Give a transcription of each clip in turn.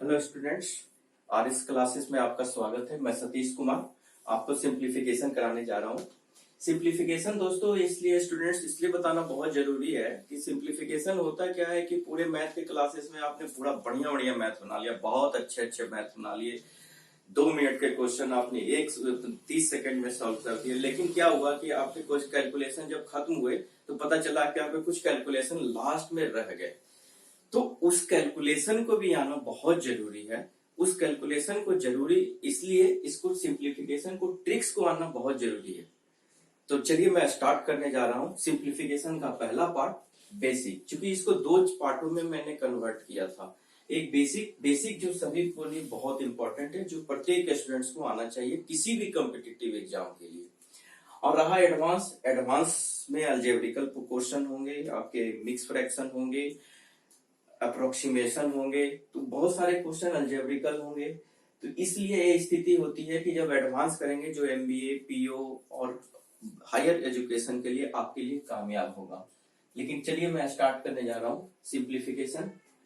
Hello students, आज इस classes में आपका स्वागत है। मैं सतीश कुमार आपको सिंप्लीफिकेशन कराने जा रहा हूँ। सिंप्लीफिकेशन दोस्तों इसलिए स्टूडेंट्स इसलिए बताना बहुत जरूरी है कि सिंप्लीफिकेशन होता क्या है कि पूरे मैथ के क्लासेस में आपने पूरा बढ़िया बढ़िया मैथ बना लिया, बहुत अच्छे अच्छे मैथ बना लिए, 2 मिनट के क्वेश्चन आपने 30 सेकंड में सॉल्व कर दिए। लेकिन क्या हुआ कि आपके कुछ कैलकुलेशन जब खत्म हुए तो पता चला कि आपके कुछ कैलकुलेशन लास्ट में रह गए। तो उस कैलकुलेशन को भी आना बहुत जरूरी है। उस कैलकुलेशन को जरूरी इसलिए इसको सिंप्लीफिकेशन को ट्रिक्स को आना बहुत जरूरी है। तो चलिए मैं स्टार्ट करने जा रहा हूँ सिंप्लीफिकेशन का पहला पार्ट बेसिक। क्योंकि इसको 2 पार्टों में मैंने कन्वर्ट किया था। एक बेसिक जो सभी को लिए बहुत इंपॉर्टेंट है, जो प्रत्येक स्टूडेंट्स को आना चाहिए किसी भी कॉम्पिटिटिव एग्जाम के लिए। और रहा एडवांस में अलजेब्रिकल क्वेश्चन होंगे, आपके मिक्स फ्रैक्शन होंगे, अप्रोक्सीमेशन होंगे, तो बहुत सारे क्वेश्चन अलजेब्रिकल होंगे। तो इसलिए ये स्थिति होती है कि जब एडवांस करेंगे जो एमबीए, पीओ और हायर एजुकेशन के लिए आपके लिए कामयाब होगा। लेकिन चलिए मैं स्टार्ट करने जा रहा हूँ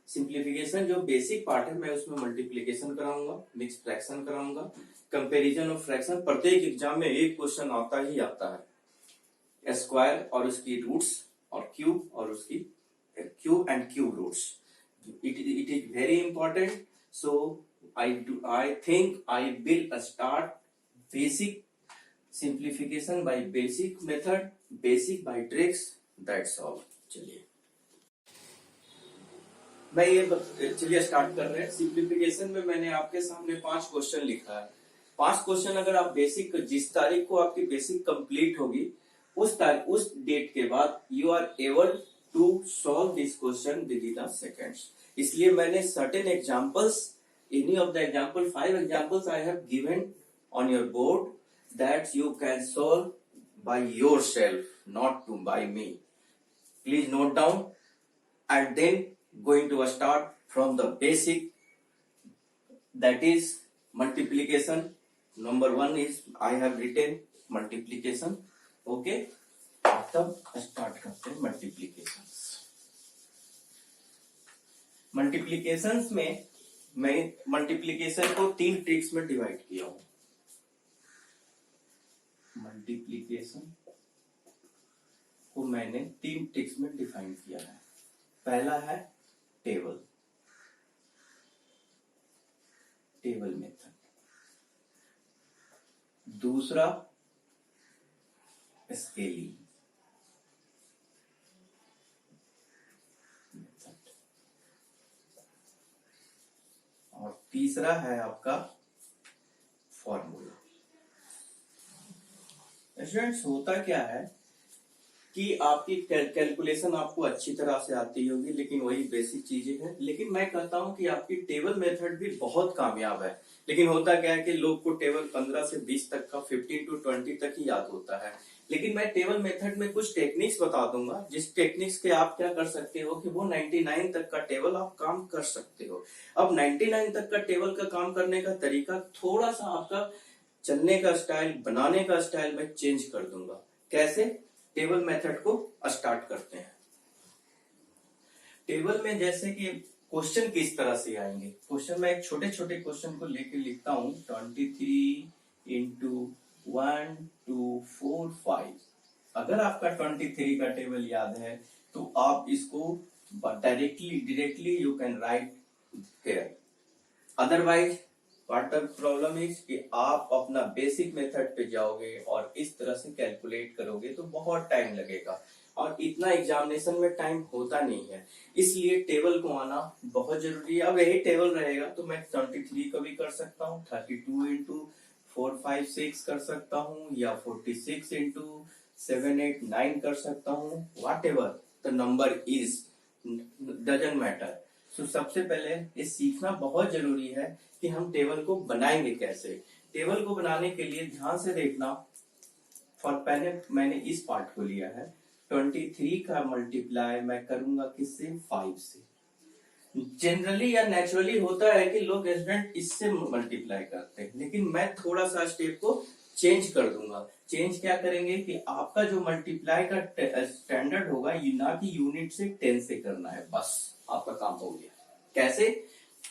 सिंप्लीफिकेशन जो बेसिक पार्ट है मैं उसमें मल्टीप्लीकेशन कराऊंगा, मिक्स फ्रैक्शन कराऊंगा, कंपैरिजन ऑफ फ्रैक्शन। प्रत्येक एग्जाम में एक क्वेश्चन आता ही आता है, स्क्वायर और उसकी रूट्स और क्यूब और उसकी cube and cube roots. it is very important. So I think I will start basic simplification by basic method, basic by tricks, that's all. चलिए चलिए स्टार्ट कर रहे हैं। सिंप्लीफिकेशन में मैंने आपके सामने 5 क्वेश्चन लिखा है। 5 क्वेश्चन अगर आप बेसिक जिस तारीख को आपकी बेसिक कंप्लीट होगी उस डेट के बाद you are able to solve this question within seconds. इसलिए मैंने certain examples, any of the example 5 examples I have given on your board that you can solve by yourself, not to by me. Please note down and then going to start from the basic, that is multiplication. Number 1 is I have written multiplication. Okay, तब start करते हैं multiplications में मैं multiplication को 3 tricks में divide किया हूं। Multiplication को मैंने 3 ट्रिक्स में डिफाइन किया है। पहला है टेबल मेथड, दूसरा स्केलिंग मेथड और तीसरा है आपका फॉर्मूला। स्टूडेंट्स होता क्या है कि आपकी कैलकुलेशन आपको अच्छी तरह से आती होगी, लेकिन वही बेसिक चीजें हैं। लेकिन मैं कहता हूं कि आपकी टेबल मेथड भी बहुत कामयाब है। लेकिन होता क्या है कि लोग को टेबल 15 से 20 तक का, 15 to 20 तक ही याद होता है। लेकिन मैं टेबल मेथड में कुछ टेक्निक्स बता दूंगा, जिस टेक्निक्स के आप क्या कर सकते हो कि वो 99 तक का टेबल आप काम कर सकते हो। अब 99 तक का टेबल का काम करने का तरीका, थोड़ा सा आपका चलने का स्टाइल, बनाने का स्टाइल मैं चेंज कर दूंगा। कैसे? टेबल मेथड को स्टार्ट करते हैं। टेबल में जैसे कि क्वेश्चन किस तरह से आएंगे, क्वेश्चन में एक छोटे छोटे क्वेश्चन को लेकर लिखता हूं, 23 into 1 2 4 5। अगर आपका 23 का टेबल याद है तो आप इसको directly you can write here. Otherwise what the problem is कि आप अपना बेसिक मेथड पे जाओगे और इस तरह से कैलकुलेट करोगे तो बहुत टाइम लगेगा और इतना एग्जामिनेशन में टाइम होता नहीं है। इसलिए टेबल को आना बहुत जरूरी है। अब यही टेबल रहेगा तो मैं 23 का भी कर सकता हूँ, 32 into 4 5 6 कर सकता हूँ, या 46 into 7 8 9 कर सकता हूँ। What ever the number is, doesn't matter. तो सबसे पहले ये सीखना बहुत जरूरी है कि हम टेबल को बनाएंगे कैसे। टेबल को बनाने के लिए ध्यान से देखना। पहले मैंने इस पार्ट को लिया है, 23 का मल्टीप्लाई मैं करूंगा किससे? 5 से। जनरली या नेचुरली होता है कि लोग स्टूडेंट इससे मल्टीप्लाई करते हैं, लेकिन मैं थोड़ा सा स्टेप को चेंज कर दूंगा। चेंज क्या करेंगे कि आपका जो मल्टीप्लाई का स्टैंडर्ड होगा ये ना कि यूनिट से 10 से करना है, बस आपका काम हो गया। कैसे?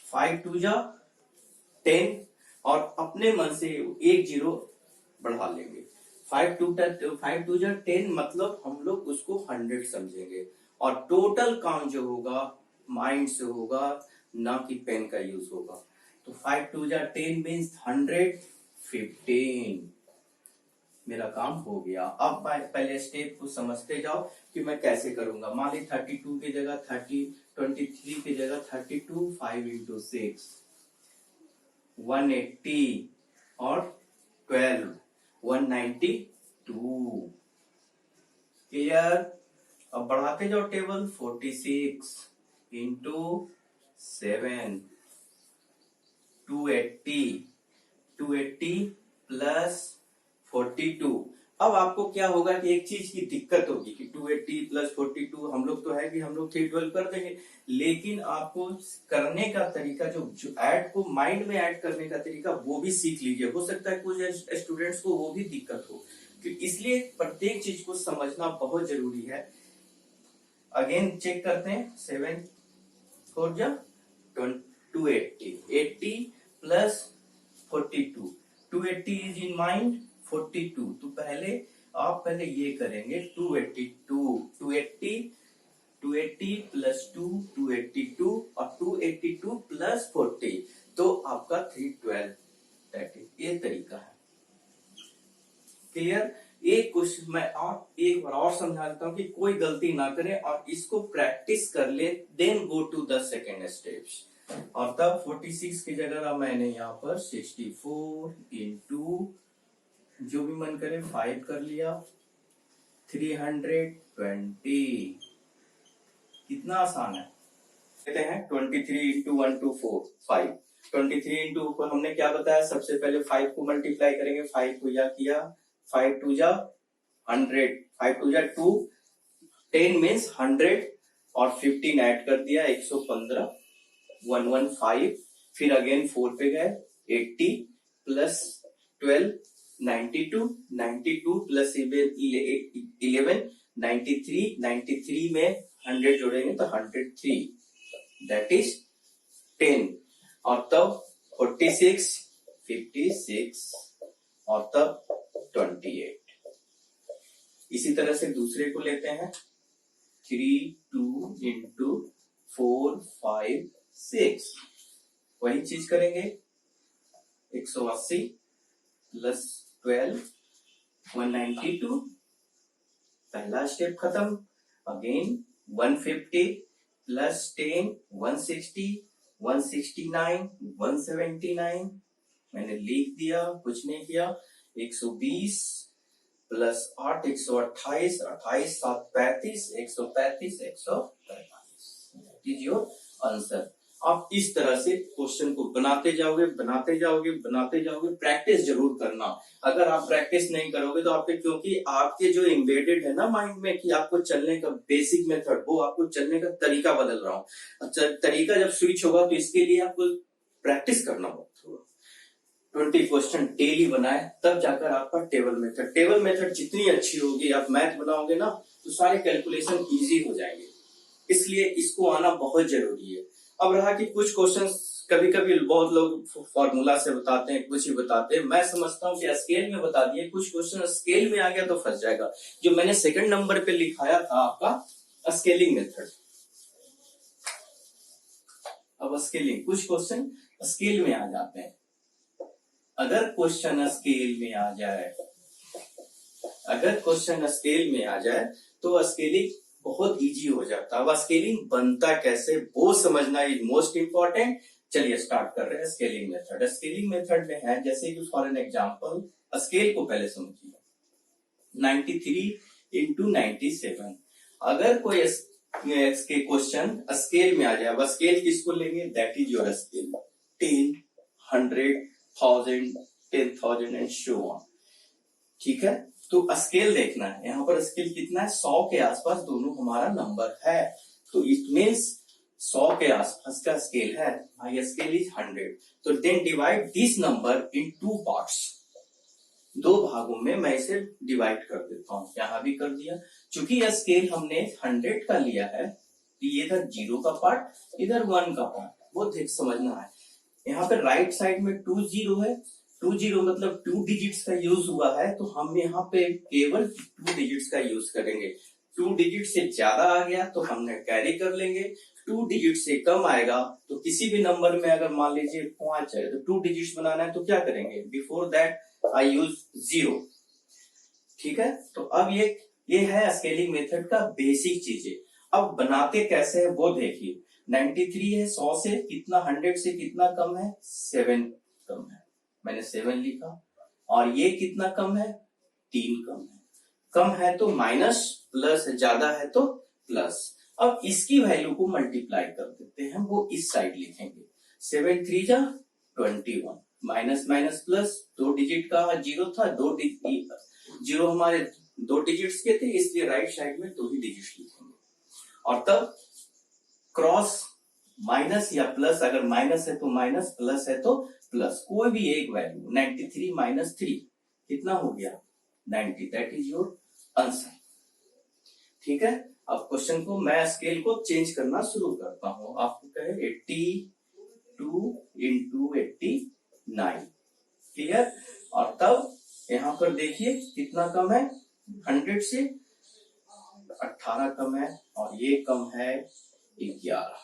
5 2 जा 10 और अपने मन से एक जीरो बढ़ा लेंगे। 5 2 जा 10 मतलब हम लोग उसको 100 समझेंगे और टोटल काम जो होगा माइंड से होगा, ना कि पेन का यूज होगा। तो 5 2 जा 10 मीन्स 115। मेरा काम हो गया। अब पहले स्टेप को समझते जाओ कि मैं कैसे करूंगा। मान ली 32 की जगह 30, 23 की जगह 32, 5 इंटू 6 180 और 12 192। क्लियर। अब बढ़ाते जाओ टेबल। 46 into 7 280 plus 42। अब आपको क्या होगा कि एक चीज की दिक्कत होगी कि 280 प्लस 42 हम लोग तो है कि हम लोग 312 कर देंगे, लेकिन आपको करने का तरीका जो ऐड को माइंड में ऐड करने का तरीका वो भी सीख लीजिए। हो सकता है कुछ स्टूडेंट्स को वो भी दिक्कत हो, इसलिए प्रत्येक चीज को समझना बहुत जरूरी है। अगेन चेक करते हैं। 7 4 जा 280 80 प्लस 42 280 इज इन माइंड 42। तो पहले ये करेंगे 280 प्लस 2 282 और 282 प्लस 40 तो आपका 312। दैट इज ये तरीका है। क्लियर। एक क्वेश्चन मैं और एक बार और समझा देता हूं कि कोई गलती ना करें और इसको प्रैक्टिस कर ले, then go to the second steps. और तब 46 की जगह मैंने यहाँ पर 64 इंटू जो भी मन करे 5 कर लिया 320। कितना आसान है। कहते हैं 23 इंटू 1 2 4 5। 23 इंटू ऊपर हमने क्या बताया, सबसे पहले 5 को मल्टीप्लाई करेंगे। 5 को या किया 5 2 जा 100 5 2 जा 2 10 मीन्स 100 और 15 ऐड कर दिया 115 115। फिर अगेन 4 पे गए 80 प्लस 12 92 प्लस 11 93 में 100 जोड़ेंगे तो 103 दैट इज 10। और तब 46 56 और तब 28। इसी तरह से दूसरे को लेते हैं 3 2 इंटू 4 5 6। वही चीज करेंगे 180 प्लस 12 192। पहला स्टेप खत्म। अगेन 150 प्लस 10 160 169 179 मैंने लिख दिया, कुछ नहीं किया। 120 प्लस 8 128 28 7 35 135 145 इज योर आंसर। आप इस तरह से क्वेश्चन को बनाते जाओगे प्रैक्टिस जरूर करना। अगर आप प्रैक्टिस नहीं करोगे तो आपके, क्योंकि आपके जो एम्बेडेड है ना माइंड में कि आपको चलने का बेसिक मेथड, वो आपको चलने का तरीका बदल रहा हूँ। अच्छा, तरीका जब स्विच होगा तो इसके लिए आपको प्रैक्टिस करना होगा। 20 क्वेश्चन डेली बनाए तब जाकर आपका टेबल मेथड जितनी अच्छी होगी, आप मैथ बनाओगे ना तो सारे कैलकुलेशन इजी हो जाएंगे। इसलिए इसको आना बहुत जरूरी है। अब रहा कि कुछ क्वेश्चंस कभी कभी बहुत लोग फॉर्मूला से बताते हैं, कुछ ही बताते हैं। मैं समझता हूँ कि स्केल में बता दिए, कुछ क्वेश्चन स्केल में आ गया तो फंस जाएगा। जो मैंने सेकंड नंबर पे लिखाया था आपका स्केलिंग मेथड। अब स्केलिंग, कुछ क्वेश्चन स्केल में आ जाते हैं। अगर क्वेश्चन स्केल में आ जाए तो स्केलिंग बहुत इजी हो जाता है। अब स्केलिंग बनता कैसे वो समझना इज मोस्ट इंपॉर्टेंट। चलिए स्टार्ट कर रहे हैं स्केलिंग मेथड। स्केलिंग मेथड में है जैसे कि फॉर एन एग्जांपल, स्केल को पहले समझिए। 93 इंटू 97। अगर कोई के क्वेश्चन स्केल में आ जाए, अब स्केल किसको लेंगे, that is your scale 10 100 1000 10,000 and so on. ठीक है, तो स्केल देखना है। यहाँ पर स्केल कितना है, 100 के आसपास दोनों हमारा नंबर है, तो इट मीन्स 100 के आसपास का स्केल है। भाई स्केल इज 100, तो then divide this number in 2 parts. 2 भागों में मैं इसे डिवाइड कर देता हूँ। यहाँ भी कर दिया। चूंकि स्केल हमने 100 का लिया है तो ये इधर 0 का पार्ट, इधर 1 का पार्ट, वो देख समझना है। यहाँ पे राइट साइड में 20 है, 20 मतलब 2 डिजिट्स का यूज हुआ है, तो हम यहाँ पे केवल 2 डिजिट्स का यूज करेंगे। 2 डिजिट से ज्यादा आ गया तो हमने कैरी कर लेंगे, 2 डिजिट से कम आएगा तो किसी भी नंबर में अगर मान लीजिए 5 है तो 2 डिजिट्स बनाना है तो क्या करेंगे, बिफोर दैट आई यूज 0। ठीक है, तो अब ये है स्केलिंग मेथड का बेसिक चीजें। अब बनाते कैसे है वो देखिए। 93 है 100 से कितना, 100 से कितना कम है, 7 कम है, मैंने 7 लिखा। और ये कितना कम है, 3 कम है। कम है तो माइनस, प्लस ज्यादा है तो प्लस। अब इसकी वैल्यू को मल्टीप्लाई कर देते हैं, वो इस साइड लिखेंगे। 7 3 जा 21, माइनस माइनस प्लस, 2 डिजिट का 0 था, 0 हमारे 2 डिजिट्स के थे, इसलिए राइट साइड में 2 ही डिजिट्स लिखेंगे। और तब क्रॉस माइनस या प्लस, अगर माइनस है तो माइनस, प्लस है तो प्लस, कोई भी एक वैल्यू। 93 माइनस 3 कितना हो गया, 90, दैट इज योर आंसर। ठीक है, अब क्वेश्चन को मैं स्केल को चेंज करना शुरू करता हूं। आपको कहे 82 इंटू 89, क्लियर। और तब यहां पर देखिए कितना कम है, 100 से 18 कम है, और ये कम है 11।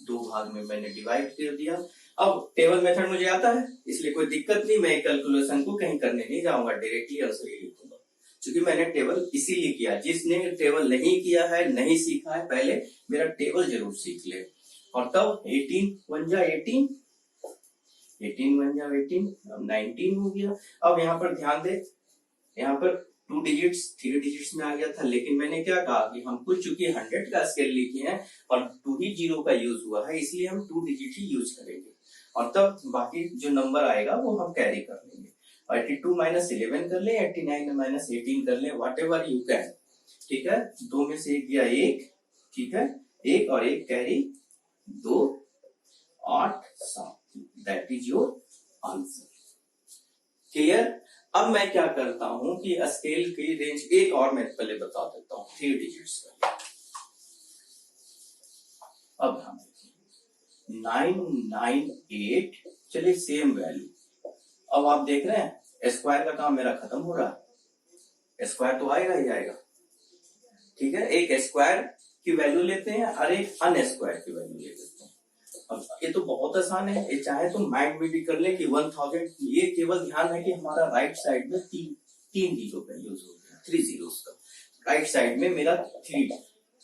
2 भाग में मैंने डिवाइड कर दिया। अब टेबल मेथड मुझे आता है, इसलिए कोई दिक्कत नहीं, मैं कैलकुलेशन को कहीं करने नहीं जाऊंगा, डायरेक्टली आंसर ही लिखूंगा, क्योंकि मैंने टेबल इसीलिए किया। जिसने टेबल नहीं किया है, नहीं सीखा है, पहले मेरा टेबल जरूर सीख ले। और तब 18 1 जा 18, 18 1 जा 18, अब 19 हो गया। अब यहाँ पर ध्यान दे, यहाँ पर 2 डिजिट्स 3 डिजिट्स में आ गया था, लेकिन मैंने क्या कहा कि हम कुछ चूंकि 100 का स्केल लिखे हैं और 2 ही 0 का यूज हुआ है, इसलिए हम 2 डिजिट ही यूज करेंगे। और तब बाकी जो नंबर आएगा वो हम कैरी कर लेंगे। 82 माइनस 11 कर ले, 89 माइनस 18 कर ले, वॉट एवर यू कैन। ठीक है, 2 में से 1 गया 1, ठीक है, 1 और 1 carry, 2 8 7, that is your answer. Clear. अब मैं क्या करता हूं कि स्केल की रेंज एक और मैं पहले बता देता हूं, 3 डिजिट्स का। अब हम देखिए 998, चलिए सेम वैल्यू। अब आप देख रहे हैं स्क्वायर का काम मेरा खत्म हो रहा है, स्क्वायर तो आएगा ही आएगा। ठीक है, एक स्क्वायर की वैल्यू लेते हैं और एक अनस्क्वायर की वैल्यू ले लेते हैं। अब ये तो बहुत आसान है, ये चाहे तो माइंड में भी कर ले कि 1000। ये केवल ध्यान है कि हमारा राइट साइड में 3 जीरो का यूज हो गया, 3 जीरोस का। राइट साइड में मेरा 3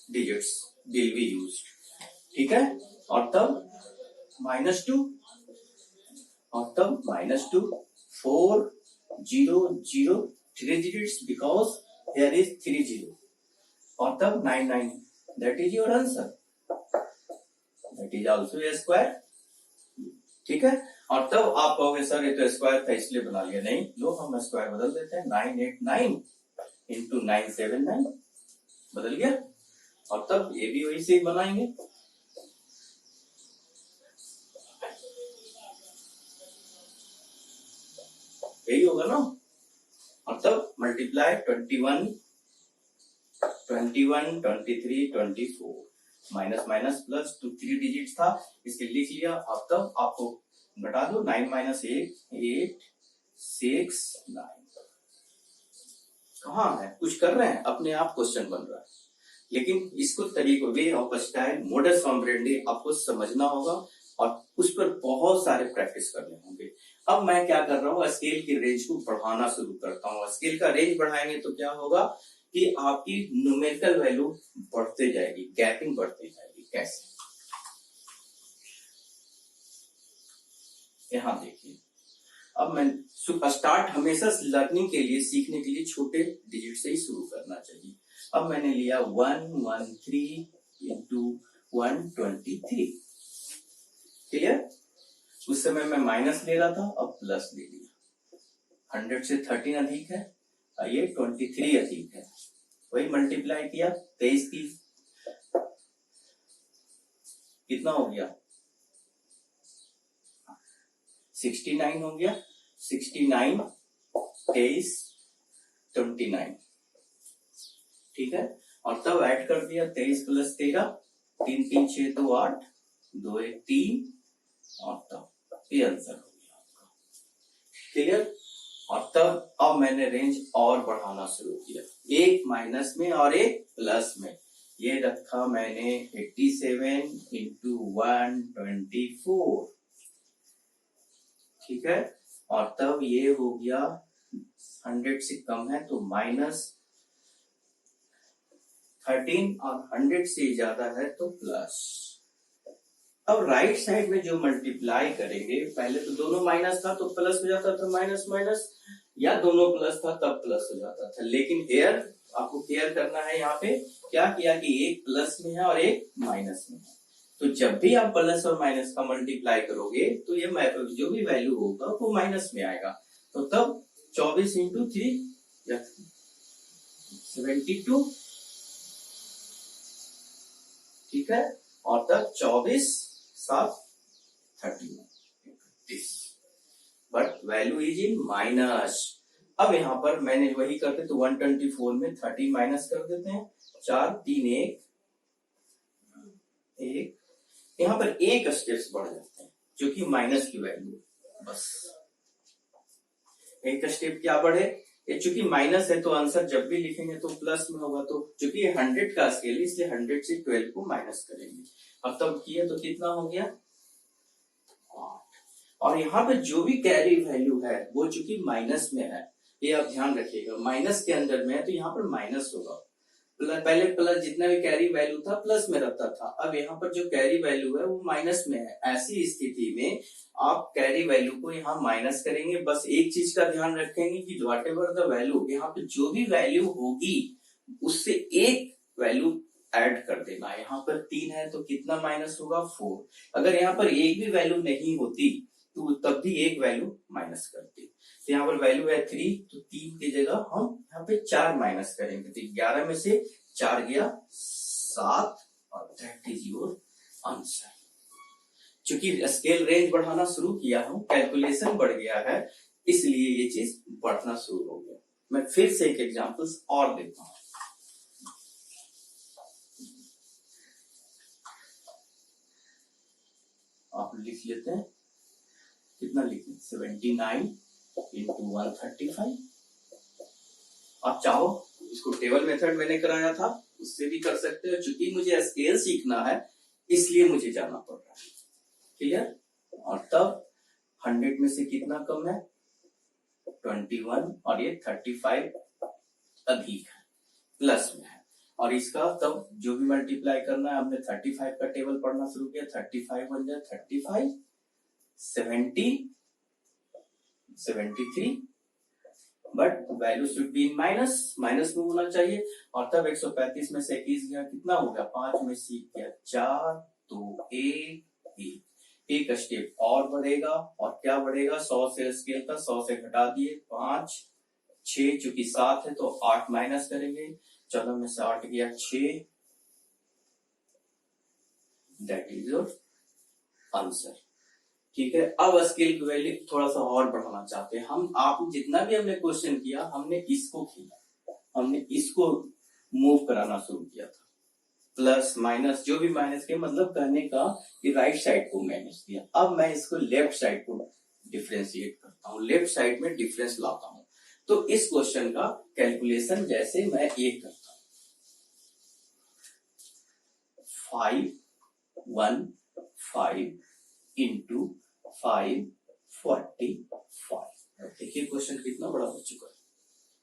डिजिट्स विल बी यूज्ड। ठीक है, और तब -2, और तब -2 4 0 0 3 digits because there is 3 0, और तब 99, that is your answer, that is also a square। ठीक है, और तब आप कहोगे सर ये तो स्क्वायर था इसलिए बना लिया, नहीं, लो हम स्क्वायर बदल देते हैं, 989 इंटू 979 बदल गया। और तब ये भी वही से ही बनाएंगे, यही होगा ना। और तब मल्टीप्लाई 21 21 23 24, माइनस माइनस प्लस, तो 3 डिजिट था इसके लिख लिया। अब तब आपको घटा दो, 9 माइनस 8 6 9। कहाँ है, कुछ कर रहे हैं, अपने आप क्वेश्चन बन रहा है, लेकिन इसको तरीकों way of style modus operandi आपको समझना होगा और उस पर बहुत सारे प्रैक्टिस करने होंगे। अब मैं क्या कर रहा हूँ, स्केल की रेंज को बढ़ाना शुरू करता हूँ। स्केल का रेंज बढ़ाएंगे तो क्या होगा कि आपकी न्यूमेरिकल वैल्यू बढ़ते जाएगी, गैपिंग बढ़ती जाएगी। कैसे, यहाँ देखिए। अब मैं स्टार्ट हमेशा लर्निंग के लिए, सीखने के लिए छोटे डिजिट से ही शुरू करना चाहिए। अब मैंने लिया 113 इंटू 123, क्लियर। उस समय मैं माइनस ले रहा था, अब प्लस ले लिया। 100 से 13 अधिक है, ये 23 अधिक है, वही मल्टीप्लाई किया, 23 की कितना हो गया, 69 हो गया। 69 23 29, ठीक है। और तब ऐड कर दिया 23 प्लस 13, 3 3 6 2 8, 2 1 3, ये आंसर हो गया आपका। क्लियर। और तब अब मैंने रेंज और बढ़ाना शुरू किया, एक माइनस में और एक प्लस में। ये रखा मैंने 87 इंटू 124, ठीक है। और तब ये हो गया 100 से कम है तो -13, और 100 से ज्यादा है तो प्लस। अब राइट साइड में जो मल्टीप्लाई करेंगे, पहले तो दोनों माइनस था तो प्लस हो जाता था, माइनस माइनस, या दोनों प्लस था तब प्लस हो जाता था। लेकिन हेयर आपको केयर करना है, यहाँ पे क्या किया कि एक प्लस में है और एक माइनस में है। तो जब भी आप प्लस और माइनस का मल्टीप्लाई करोगे तो ये जो भी वैल्यू होगा वो माइनस में आएगा। तो तब 24 इंटू 3 72, ठीक है। और तब 24 7 31, but value is in minus. अब यहाँ पर मैंने वही करते तो 124 में 30 माइनस कर देते हैं, 4 3 1, यहाँ पर एक स्टेप्स बढ़ जाते हैं जो कि माइनस की वैल्यू, बस एक स्टेप क्या बढ़े। ये चूंकि माइनस है तो आंसर जब भी लिखेंगे तो प्लस में होगा, तो चूंकि ये 100 का स्केल है इसलिए 100 से 12 को माइनस करेंगे। अब तब किए तो कितना हो गया 8। और यहाँ पे जो भी कैरी वैल्यू है वो चूंकि माइनस में है, ये आप ध्यान रखिएगा, माइनस के अंदर में है तो यहाँ पर माइनस होगा। पहले प्लस जितना भी कैरी वैल्यू था प्लस में रहता था, अब यहाँ पर जो कैरी वैल्यू है वो माइनस में है। ऐसी स्थिति में आप कैरी वैल्यू को यहाँ माइनस करेंगे। बस एक चीज का ध्यान रखेंगे कि वॉट एवर द वैल्यू, यहाँ पे जो भी वैल्यू होगी उससे एक वैल्यू ऐड कर देना। यहाँ पर 3 है तो कितना माइनस होगा 4। अगर यहाँ पर एक भी वैल्यू नहीं होती तो तब भी एक वैल्यू माइनस करती। तो यहाँ पर वैल्यू है 3, तो 3 की जगह हम यहाँ पे 4 माइनस करेंगे, तो 11 में से 4 गया 7, और दैट इज योर आंसर। चूंकि स्केल रेंज बढ़ाना शुरू किया हूं, कैलकुलेशन बढ़ गया है, इसलिए ये चीज बढ़ना शुरू हो गया। मैं फिर से एक एग्जांपल्स और देता हूं। आप लिख लेते हैं, कितना लिखें 79 इंटू 135। आप चाहो इसको टेबल मेथड मैंने कराया था उससे भी कर सकते हो, चूंकि मुझे स्केल सीखना है इसलिए मुझे जाना पड़ रहा है। क्लियर। और तब 100 में से कितना कम है 21, और ये 35 अधिक है, प्लस में है। और इसका तब जो भी मल्टीप्लाई करना है, हमने 35 का टेबल पढ़ना शुरू किया, 35 बन जाए 35, 70, 73, but value should be in minus, minus में होना चाहिए। और तब 135 में से 21 गया, कितना हो गया 5 में से गया 4, तो 1 एक स्टेप और बढ़ेगा। और क्या बढ़ेगा 100 से स्केल का 100 से घटा दिए 5 6, चूंकि 7 है तो 8 माइनस करेंगे, 14 में से 8 गया 6, दैट इज योर आंसर। ठीक है। अब स्केल की वैल्यू थोड़ा सा और बढ़ाना चाहते हैं हम। आप जितना भी हमने क्वेश्चन किया, हमने इसको किया, हमने इसको मूव कराना शुरू किया था, प्लस माइनस जो भी माइनस के मतलब कहने का कि राइट साइड को माइनस किया। अब मैं इसको लेफ्ट साइड को डिफ्रेंशिएट करता हूँ, लेफ्ट साइड में डिफरेंस लाता हूँ। तो इस क्वेश्चन का कैलकुलेशन जैसे मैं एक करता हूँ, 515 इंटू 545। देखिए क्वेश्चन कितना बड़ा हो चुका है,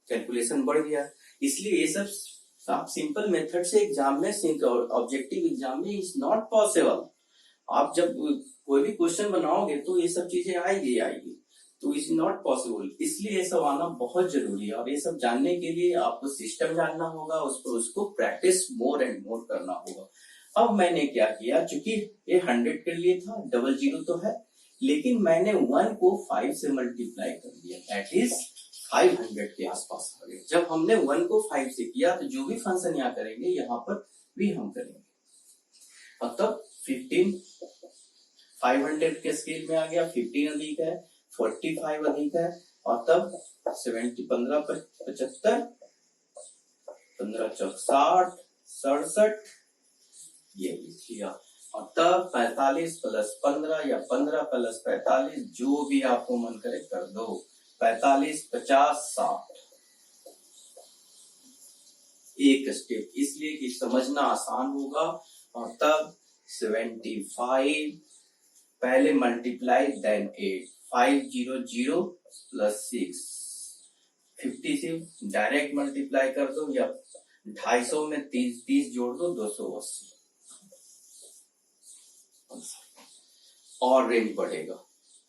कैलकुलेशन बढ़ गया। इसलिए ये सब आप सिंपल मेथड से एग्जाम में, ऑब्जेक्टिव एग्जाम में इज नॉट पॉसिबल। आप जब कोई भी क्वेश्चन बनाओगे तो ये सब चीजें आएगी, तो इज नॉट पॉसिबल। इसलिए ये सब आना बहुत जरूरी है। और ये सब जानने के लिए आपको सिस्टम जानना होगा, उसको प्रैक्टिस मोर एंड मोर करना होगा। अब मैंने क्या किया, चूंकि ये 100 के लिए था, 00 तो है, लेकिन मैंने 1 को 5 से मल्टीप्लाई कर दिया, दैट इज 500 के आसपास आ गए। जब हमने 1 को 5 से किया तो जो भी फंक्शन यहाँ करेंगे यहाँ पर भी हम करेंगे। अब तब 15 500 के स्केल में आ गया, 15 अधिक है, 45 अधिक है, और तब 70 15 75, 15 चौक 60 67, ये लिख लिया। और तब 45 प्लस 15 या 15 प्लस 45, जो भी आपको मन करे कर दो। 45, 50, 60, एक स्टेप, इसलिए कि समझना आसान होगा। और तब 75, पहले मल्टीप्लाई देन 8, 500 प्लस 6, 50 से डायरेक्ट मल्टीप्लाई कर दो, या 250 में 30 जोड़ दो, 280, और रेंज बढ़ेगा।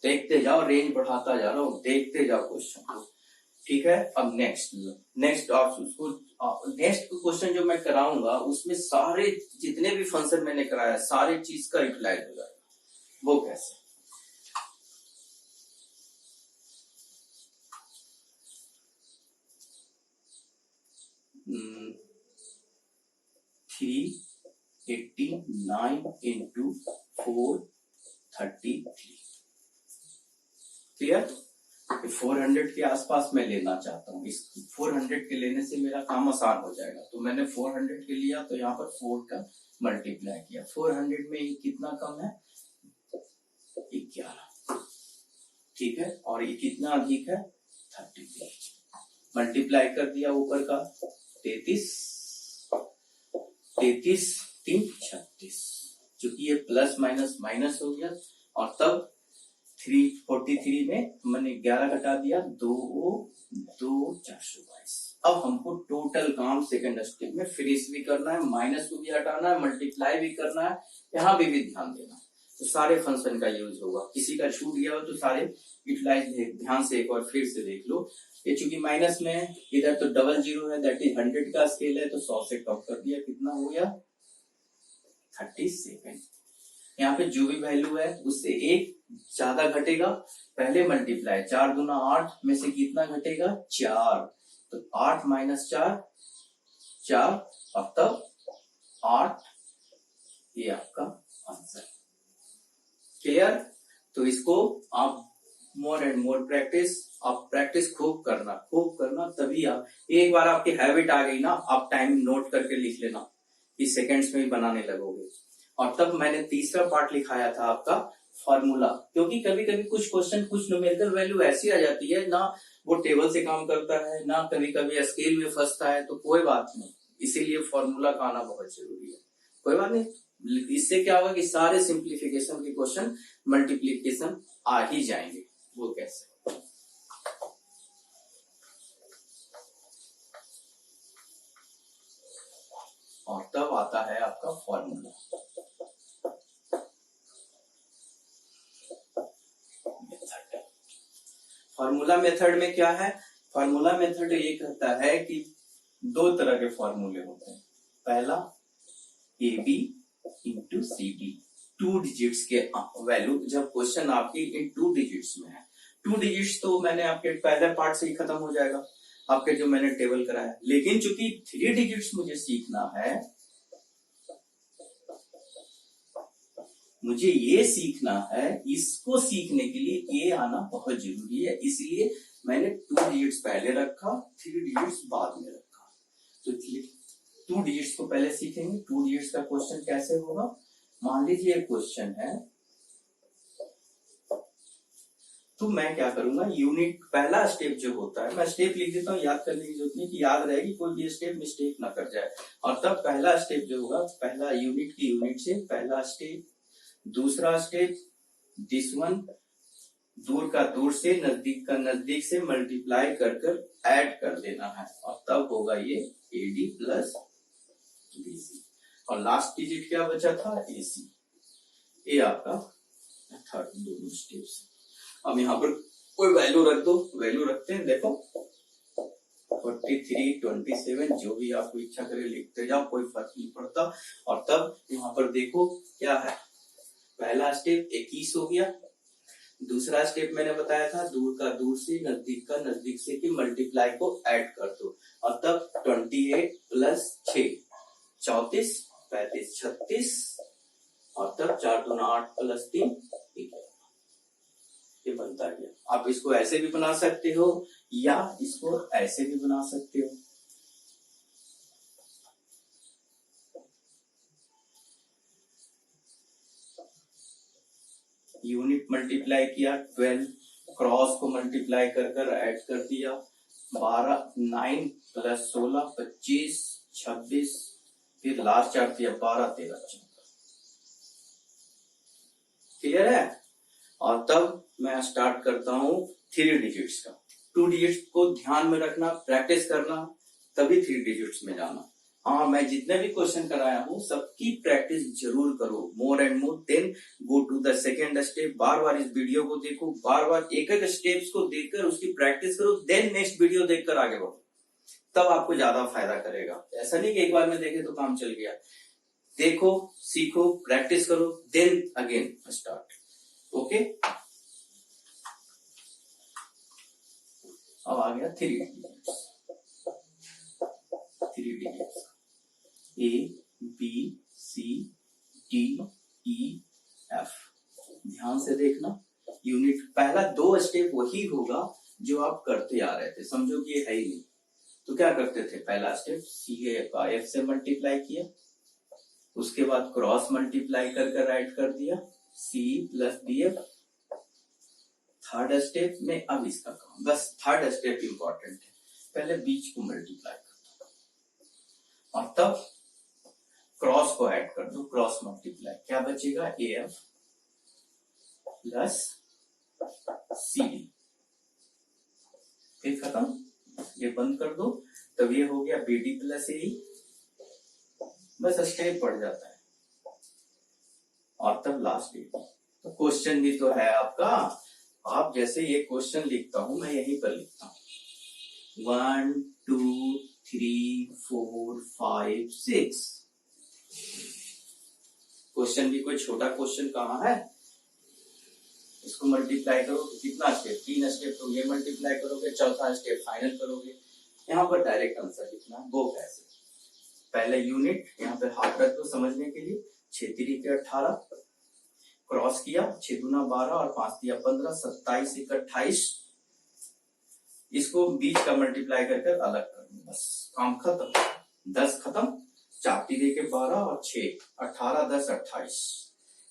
देखते जाओ, रेंज बढ़ाता जा रहा हूं, देखते जाओ क्वेश्चन को, ठीक है। अब नेक्स्ट आप उसको नेक्स्ट क्वेश्चन जो मैं कराऊंगा उसमें सारे जितने भी फंक्शन मैंने कराया सारे चीज का यूटिलाइज हो जाएगा। वो कैसे? 389 इंटू 433, क्लियर? 400 के आसपास मैं लेना चाहता हूँ। इस 400 के लेने से मेरा काम आसान हो जाएगा, तो मैंने 400 के लिया, तो यहाँ पर 4 का मल्टीप्लाई किया। 400 में कितना कम है? 11, ठीक है। और ये कितना अधिक है? 33, मल्टीप्लाई कर दिया ऊपर का, 33, 3 36, चूंकि ये प्लस माइनस माइनस हो गया। और तब 343 में मैंने 11 घटा दिया, 2 422। अब हमको टोटल काम सेकंड स्टेप में फिनिश भी करना है, माइनस को भी हटाना है, मल्टीप्लाई भी करना है, यहाँ भी ध्यान देना है। तो सारे फंक्शन का यूज होगा। किसी का छूट गया हो तो सारे यूटिलाइज ध्यान से एक बार फिर से देख लो। ये चूंकि माइनस में है, इधर तो डबल जीरो है, दैट इज 100 का स्केल है, तो 100 से कम कर दिया, कितना हो गया? 37। यहाँ पे जो भी वैल्यू है उससे एक ज्यादा घटेगा, पहले मल्टीप्लाई, 4 दूना 8 में से कितना घटेगा? 4, तो 8 माइनस 4, 4, और तब 8, ये आपका आंसर। क्लियर? तो इसको आप मोर एंड मोर प्रैक्टिस खूब करना, तभी आप, एक बार आपकी हैबिट आ गई ना, आप टाइम नोट करके लिख लेना, इस सेकंड्स में ही बनाने लगोगे। और तब मैंने तीसरा पार्ट लिखाया था आपका फॉर्मूला, क्योंकि कभी कभी कुछ क्वेश्चन, कुछ न्यूमेरिकल वैल्यू ऐसी आ जाती है ना, वो टेबल से काम करता है ना, कभी कभी स्केल में फंसता है, तो कोई बात नहीं, इसीलिए फॉर्मूला का आना बहुत जरूरी है। कोई बात नहीं, इससे क्या होगा कि सारे सिंप्लीफिकेशन के क्वेश्चन मल्टीप्लीकेशन आ ही जाएंगे। वो कैसे? और तब आता है आपका फॉर्मूला। फॉर्मूला मेथड में क्या है? फॉर्मूला मेथड ये कहता है कि 2 तरह के फॉर्मूले होते हैं। पहला AB इंटू CD, 2 डिजिट्स के वैल्यू, जब क्वेश्चन आपकी इन 2 डिजिट्स में है। 2 डिजिट्स तो मैंने आपके पहले पार्ट से ही खत्म हो जाएगा, आपके जो मैंने टेबल कराया। लेकिन चूंकि 3 डिजिट्स मुझे सीखना है, मुझे ये सीखना है, इसको सीखने के लिए ये आना बहुत जरूरी है, इसलिए मैंने 2 डिजिट्स पहले रखा, 3 डिजिट्स बाद में रखा। तो 2 डिजिट्स को पहले सीखेंगे। 2 डिजिट्स का क्वेश्चन कैसे होगा? मान लीजिए क्वेश्चन है, तो मैं क्या करूंगा, यूनिट, पहला स्टेप जो होता है, मैं स्टेप लिख देता हूँ, याद करने की जरूरत नहीं, कि याद रहेगी, कोई भी स्टेप मिस्टेक ना कर जाए। और तब पहला स्टेप जो होगा, पहला यूनिट की यूनिट से पहला स्टेप, दूसरा स्टेप दिस वन, दूर का दूर से, नजदीक का नजदीक से मल्टीप्लाई कर ऐड कर देना है, और तब होगा ये AD प्लस BC। और लास्ट डिजिट क्या बचा था? AC। ये आपका थर्ड, दोनों स्टेप्स। अब यहाँ पर कोई वैल्यू रख दो, वैल्यू रखते हैं, देखो 43, 27, जो भी आपको इच्छा करे लिखते जाओ, कोई फर्क नहीं पड़ता। और तब यहाँ पर देखो क्या है, पहला स्टेप 21 हो गया, दूसरा स्टेप मैंने बताया था दूर का दूर से, नजदीक का नजदीक से, कि मल्टीप्लाई को ऐड कर दो। और तब 28 प्लस 6, 34, 35, 36, और तब 4 दूना 8 प्लस 3, 11। ये बनता गया। आप इसको ऐसे भी बना सकते हो, या इसको ऐसे भी बना सकते हो। मल्टीप्लाई किया 12, क्रॉस को मल्टीप्लाई कर कर ऐड कर दिया 12, 9 प्लस 16 25 26, फिर लास्ट चार दिया 12 13 14। क्लियर है? और तब मैं स्टार्ट करता हूं 3 डिजिट्स का। 2 डिजिट्स को ध्यान में रखना, प्रैक्टिस करना, तभी 3 डिजिट्स में जाना। हाँ, मैं जितने भी क्वेश्चन कराया हूँ सबकी प्रैक्टिस जरूर करो, more and more, then go to the second step. बार बार इस वीडियो को देखो, बार बार एक एक स्टेप्स को देखकर उसकी प्रैक्टिस करो, देन नेक्स्ट वीडियो देखकर आगे बढ़ो, तब आपको ज्यादा फायदा करेगा। ऐसा नहीं कि एक बार में देखे तो काम चल गया। देखो, सीखो, प्रैक्टिस करो, देन अगेन स्टार्ट। ओके, अब आ गया 3 digits A B C D E F। ध्यान से देखना, यूनिट पहला 2 स्टेप वही होगा जो आप करते आ रहे थे, समझो कि ये है ही नहीं। तो क्या करते थे, पहला स्टेप C का F से मल्टीप्लाई किया, उसके बाद क्रॉस मल्टीप्लाई कर राइट कर दिया C plus DF। Third step में अब इसका काम, बस थर्ड स्टेप इंपॉर्टेंट है, पहले बीच को मल्टीप्लाई कर दो और तब क्रॉस को ऐड कर दो, क्रॉस मल्टीप्लाई, क्या बचेगा AF प्लस CD। फिर खत्म, ये बंद कर दो, तब ये हो गया BD प्लस AE। बस स्टेप पड़ जाता है और तब लास्ट डेट। तो क्वेश्चन भी तो है आपका, आप जैसे ये क्वेश्चन लिखता हूं मैं यहीं पर लिखता हूं 1 2 3 4 5 6। क्वेश्चन भी कोई छोटा क्वेश्चन कहाँ है, इसको मल्टीप्लाई करो तो कितना स्टेप, 3 स्टेप, तो ये मल्टीप्लाई करोगे, चौथा स्टेप फाइनल करोगे। यहाँ पर डायरेक्ट आंसर लिखना, वो कैसे, पहले यूनिट यहाँ पे हाथ रख दो समझने के लिए, 6 3 के 18, क्रॉस किया 6 दूना 12 और 5 दिया 15, 27 1 28, इसको बीच का मल्टीप्लाई कर अलग कर दो, बस काम खत्म, 10 खत्म, 4 3 के 12 और 6 18 10 28।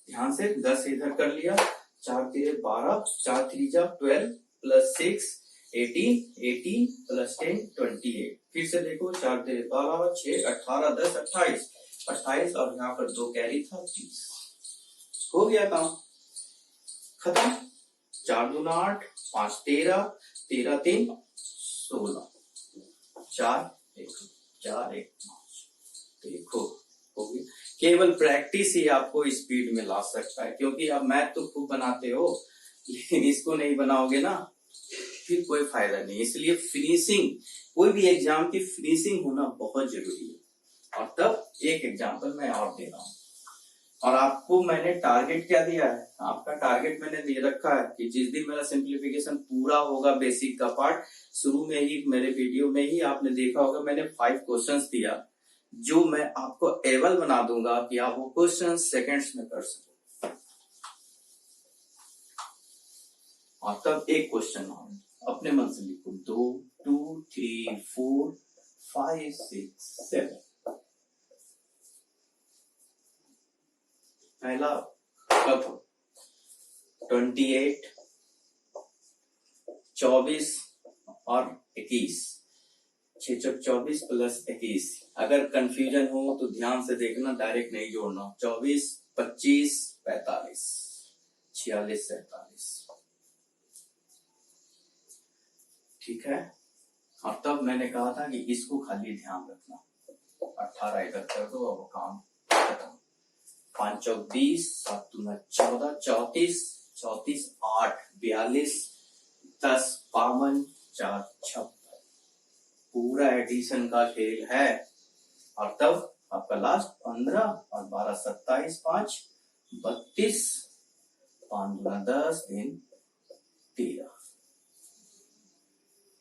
ध्यान से 10 इधर कर लिया, 4 3 12, 4 3 जा 12 प्लस 6 18, 18 प्लस 10 28। फिर से देखो 4 3 12 6 18 10 28, 28 और यहाँ पर 2 कैरी था 30। हो गया काम खत्म, 4 दूना 8, 5 13, 13 3 16, 4 1 4 1 5। देखो हो गया। केवल प्रैक्टिस ही आपको स्पीड में ला सकता है, क्योंकि आप मैथ तो खूब बनाते हो लेकिन इसको नहीं बनाओगे ना फिर कोई फायदा नहीं। इसलिए फिनिशिंग, कोई भी एग्जाम की फिनिशिंग होना बहुत जरूरी है। और तब एक एग्जाम्पल मैं और दे रहा हूँ, और आपको मैंने टारगेट क्या दिया है, आपका टारगेट मैंने दे रखा है कि जिस दिन मेरा सिंप्लीफिकेशन पूरा होगा बेसिक का पार्ट, शुरू में ही मेरे वीडियो में ही आपने देखा होगा मैंने 5 क्वेश्चंस दिया, जो मैं आपको एबल बना दूंगा कि आप वो क्वेश्चन सेकंड्स में कर सको। और तब एक क्वेश्चन अपने मन से लिखो, 2 2 3 4 5 6 7। पहला कब 28 24 और 21, 6 चौक 24 प्लस 21। अगर कंफ्यूजन हो तो ध्यान से देखना, डायरेक्ट नहीं जोड़ना। 24 25 45 46 47। ठीक है। और तब मैंने कहा था कि इसको खाली ध्यान रखना, 18 इधर कर दो और काम खत्म। 5 चौक 20, 7 दूना 14, 34 34 8 42 10 52 4 56। पूरा एडिशन का खेल है। और तब आपका लास्ट 15 और 12 27 5 32, 5 दूना 10 3 13।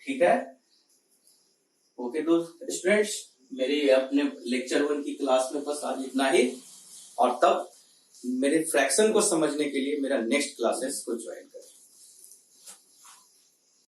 ठीक है। ओके दोस्त स्टूडेंट्स, मेरे अपने लेक्चर 1 की क्लास में बस आज इतना ही। और तब मेरे फ्रैक्शन को समझने के लिए मेरा नेक्स्ट क्लासेस को ज्वाइन